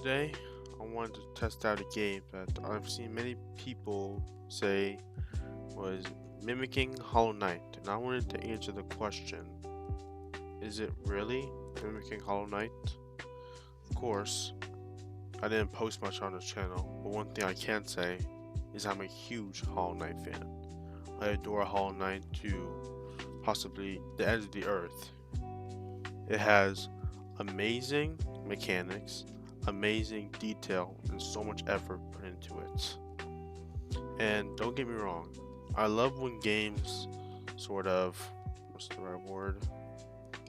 Today, I wanted to test out a game that I've seen many people say was mimicking Hollow Knight, and I wanted to answer the question, is it really mimicking Hollow Knight? Of course, I didn't post much on this channel, but one thing I can say is I'm a huge Hollow Knight fan. I adore Hollow Knight to possibly the end of the earth. It has amazing mechanics, amazing detail, and so much effort put into it. And don't get me wrong, I love when games sort of, what's the right word?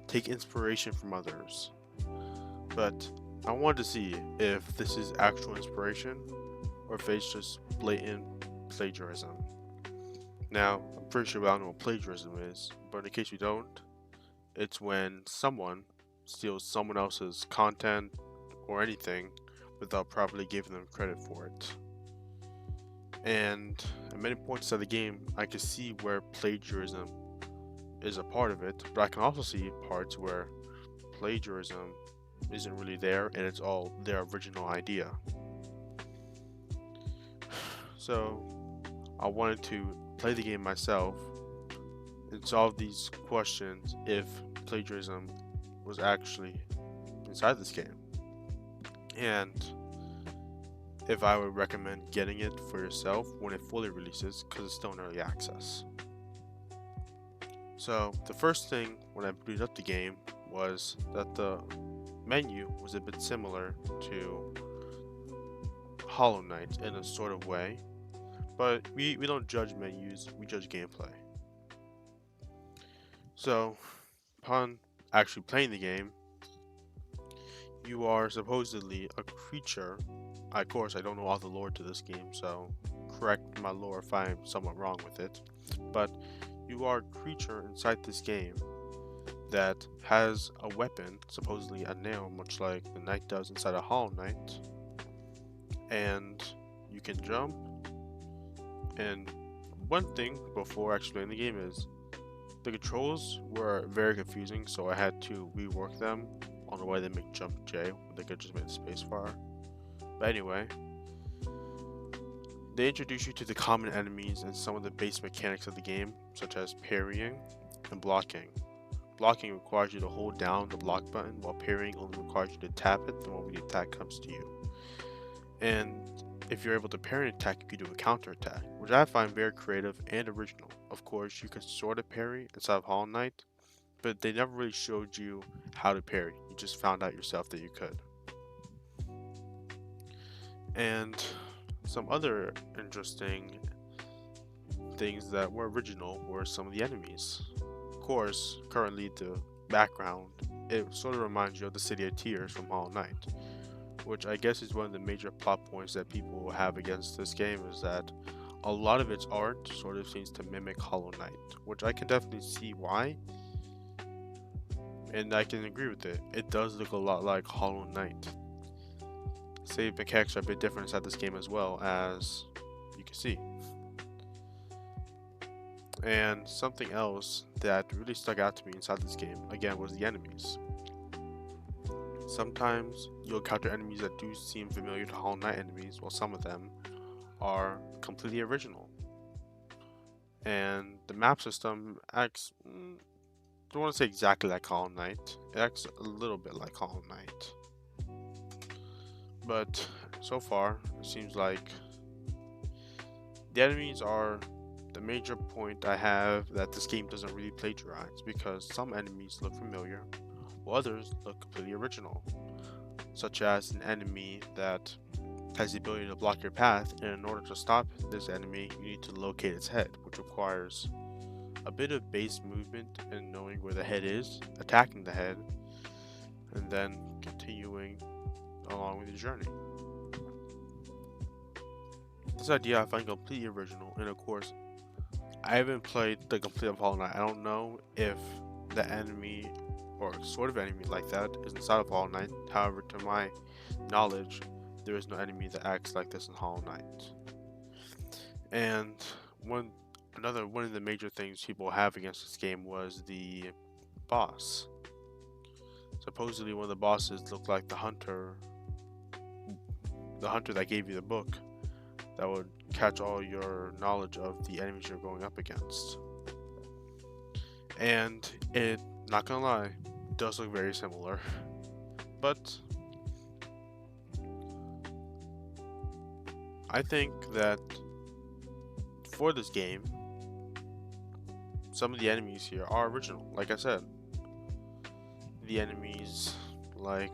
Take inspiration from others. But I wanted to see if this is actual inspiration or if it's just blatant plagiarism. Now, I'm pretty sure we all know what plagiarism is, but in case you don't, it's when someone steals someone else's content or anything without properly giving them credit for it. And at many points of the game, I can see where plagiarism is a part of it, but I can also see parts where plagiarism isn't really there and it's all their original idea. So I wanted to play the game myself and solve these questions if plagiarism was actually inside this game. And if I would recommend getting it for yourself when it fully releases, because it's still in early access. So the first thing when I booted up the game was that the menu was a bit similar to Hollow Knight in a sort of way, but we don't judge menus, we judge gameplay. So upon actually playing the game, you are supposedly a creature. Of course, I don't know all the lore to this game, so correct my lore if I'm somewhat wrong with it. But you are a creature inside this game that has a weapon, supposedly a nail, much like the knight does inside a Hollow Knight. And you can jump. And one thing before actually playing the game is the controls were very confusing, so I had to rework them on the way they make jump J, when they could just make the spacebar. But anyway, they introduce you to the common enemies and some of the base mechanics of the game, such as parrying and blocking. Blocking requires you to hold down the block button, while parrying only requires you to tap it the moment the attack comes to you. And if you're able to parry an attack, you can do a counter attack, which I find very creative and original. Of course, you can sort of parry inside of Hollow Knight, but they never really showed you how to parry. You just found out yourself that you could. And some other interesting things that were original were some of the enemies. Of course, currently the background, it sort of reminds you of the City of Tears from Hollow Knight, which I guess is one of the major plot points that people have against this game, is that a lot of its art sort of seems to mimic Hollow Knight, which I can definitely see why, and I can agree with it. It does look a lot like Hollow Knight. Save mechanics are a bit different inside this game as well, as you can see. And something else that really stuck out to me inside this game, again, was the enemies. Sometimes you'll encounter enemies that do seem familiar to Hollow Knight enemies, while some of them are completely original. And the map system acts, don't want to say exactly like Hollow Knight, it acts a little bit like Hollow Knight. But so far, it seems like the enemies are the major point I have that this game doesn't really plagiarize, because some enemies look familiar, while others look completely original, such as an enemy that has the ability to block your path, and in order to stop this enemy, you need to locate its head, which requires a bit of base movement and knowing where the head is, attacking the head, and then continuing along with your journey. This idea I find completely original, and of course, I haven't played the complete of Hollow Knight. I don't know if the enemy or sort of enemy like that is inside of Hollow Knight. However, to my knowledge, there is no enemy that acts like this in Hollow Knight. And one of the major things people have against this game was the boss. Supposedly one of the bosses looked like the hunter the hunter that gave you the book that would catch all your knowledge of the enemies you're going up against. And it, not gonna lie, does look very similar. But I think that for this game, some of the enemies here are original. Like I said, the enemies like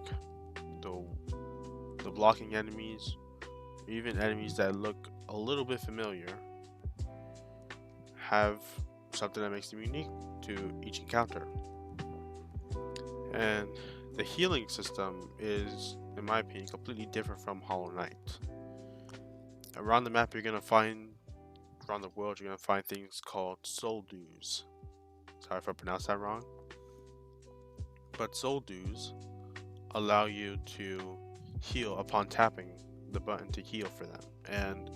the blocking enemies, even enemies that look a little bit familiar, have something that makes them unique to each encounter. And the healing system is, in my opinion, completely different from Hollow Knight. Around the map, around the world, you're gonna find things called soul dews. Sorry if I pronounced that wrong. But soul dews allow you to heal upon tapping the button to heal for them. And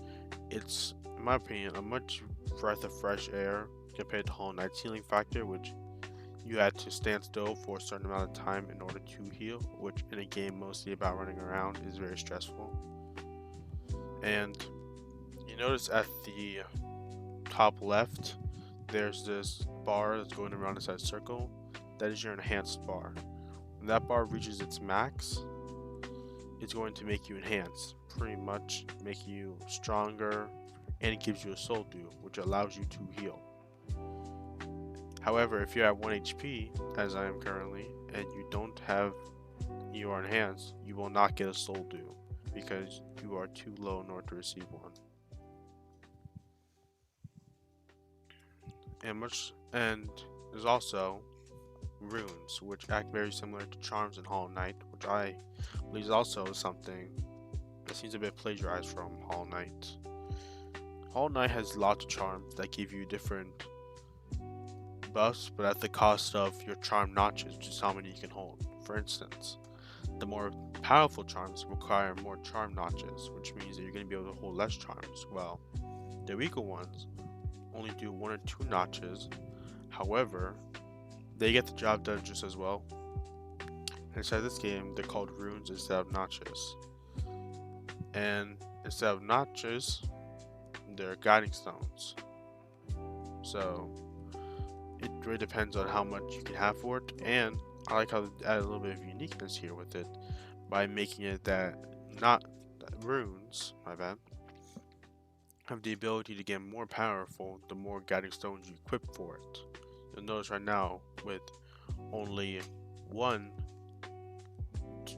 it's, in my opinion, a much breath of fresh air compared to Hollow Knight's healing factor, which you had to stand still for a certain amount of time in order to heal, which in a game mostly about running around is very stressful. And you notice at the top left, there's this bar that's going around inside a circle. That is your enhanced bar. When that bar reaches its max, it's going to make you enhance, pretty much make you stronger, and it gives you a soul dew, which allows you to heal. However, if you're at 1 HP, as I am currently, and you are enhanced, you will not get a soul dew because you are too low in order to receive one. And there's also runes, which act very similar to charms in Hollow Knight, which I believe is also something that seems a bit plagiarized from Hollow Knight. Hollow Knight has lots of charms that give you different buffs, but at the cost of your charm notches, which is how many you can hold. For instance, the more powerful charms require more charm notches, which means that you're going to be able to hold less charms. Well, the weaker ones only do 1 or 2 notches. However, they get the job done just as well. Inside this game, they're called runes instead of notches. And instead of notches, they're guiding stones. So it really depends on how much you can have for it. And I like how they add a little bit of uniqueness here with it by making it that runes, my bad, have the ability to get more powerful the more guiding stones you equip for it. You'll notice right now with only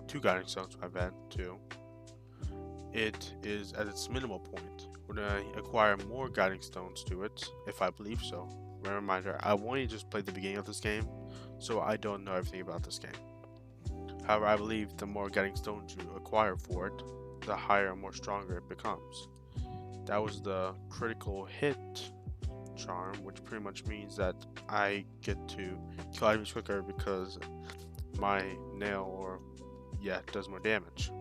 2 guiding stones, my bad, 2, it is at its minimal point. When I acquire more guiding stones to it, if I believe so. A reminder, I only just played the beginning of this game, so I don't know everything about this game. However, I believe the more guiding stones you acquire for it, the higher and more stronger it becomes. That was the critical hit charm, which pretty much means that I get to kill enemies quicker because my nail does more damage.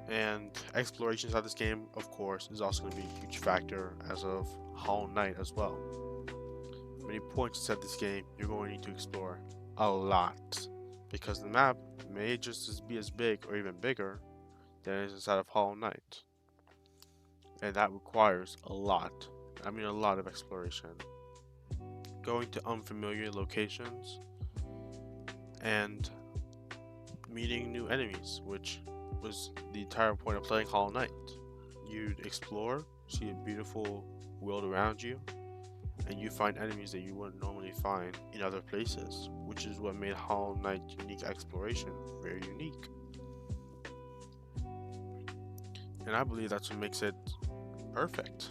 And exploration inside this game, of course, is also going to be a huge factor as of Hollow Knight as well. Many points inside this game, you're going to need to explore a lot because the map may just be as big or even bigger than it is inside of Hollow Knight. And that requires a lot of exploration. Going to unfamiliar locations and meeting new enemies, which was the entire point of playing Hollow Knight. You'd explore, see a beautiful world around you, and you find enemies that you wouldn't normally find in other places, which is what made Hollow Knight's unique exploration very unique. And I believe that's what makes it perfect.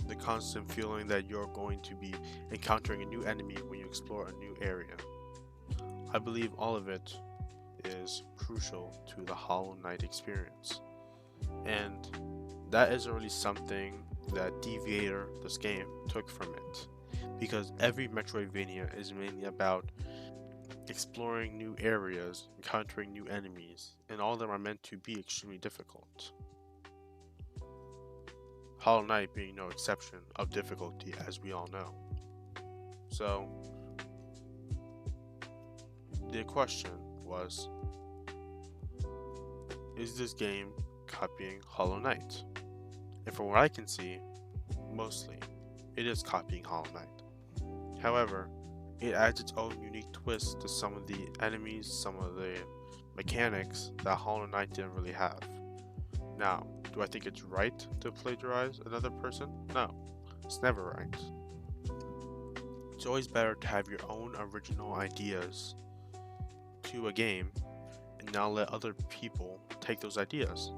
The constant feeling that you're going to be encountering a new enemy when you explore a new area. I believe all of it is crucial to the Hollow Knight experience. And that isn't really something that Deviator, this game, took from it. Because every Metroidvania is mainly about exploring new areas, encountering new enemies, and all of them are meant to be extremely difficult. Hollow Knight being no exception of difficulty, as we all know. So, the question was, is this game copying Hollow Knight? And from what I can see, mostly, it is copying Hollow Knight. However, it adds its own unique twist to some of the enemies, some of the mechanics that Hollow Knight didn't really have. Now, do I think it's right to plagiarize another person? No, it's never right. It's always better to have your own original ideas to a game and not let other people take those ideas.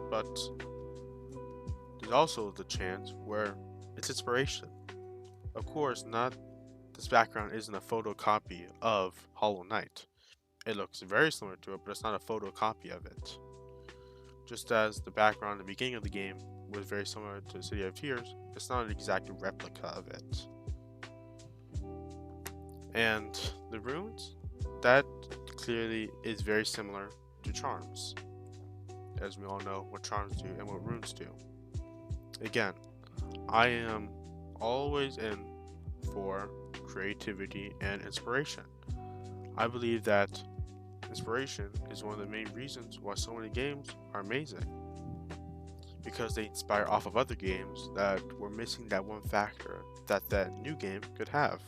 But there's also the chance where it's inspiration. Of course, this background isn't a photocopy of Hollow Knight. It looks very similar to it, but it's not a photocopy of it. Just as the background at the beginning of the game was very similar to City of Tears, it's not an exact replica of it. And the runes, that clearly is very similar to charms, as we all know what charms do and what runes do. Again, I am always in for creativity and inspiration. I believe that inspiration is one of the main reasons why so many games are amazing, because they inspire off of other games that were missing that one factor that new game could have.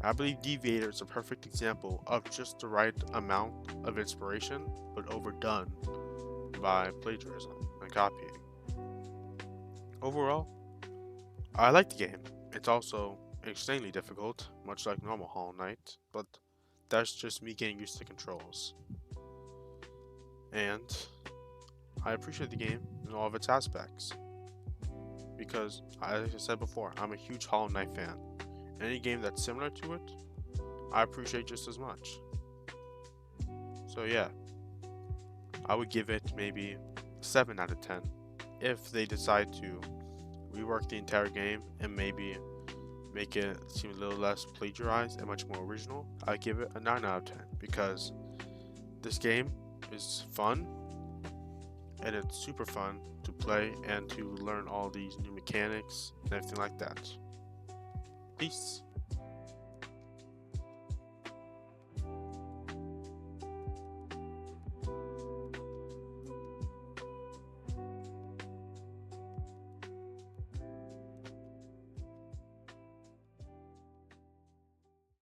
I believe Deviator is a perfect example of just the right amount of inspiration, but overdone by plagiarism and copying. Overall, I like the game. It's also extremely difficult, much like normal Hollow Knight, but that's just me getting used to controls. And I appreciate the game in all of its aspects, because, as I said before, I'm a huge Hollow Knight fan. Any game that's similar to it, I appreciate just as much. So yeah, I would give it maybe 7 out of 10 if they decide to rework the entire game and maybe make it seem a little less plagiarized and much more original. I'd give it a 9 out of 10 because this game is fun and it's super fun to play and to learn all these new mechanics and everything like that. Peace.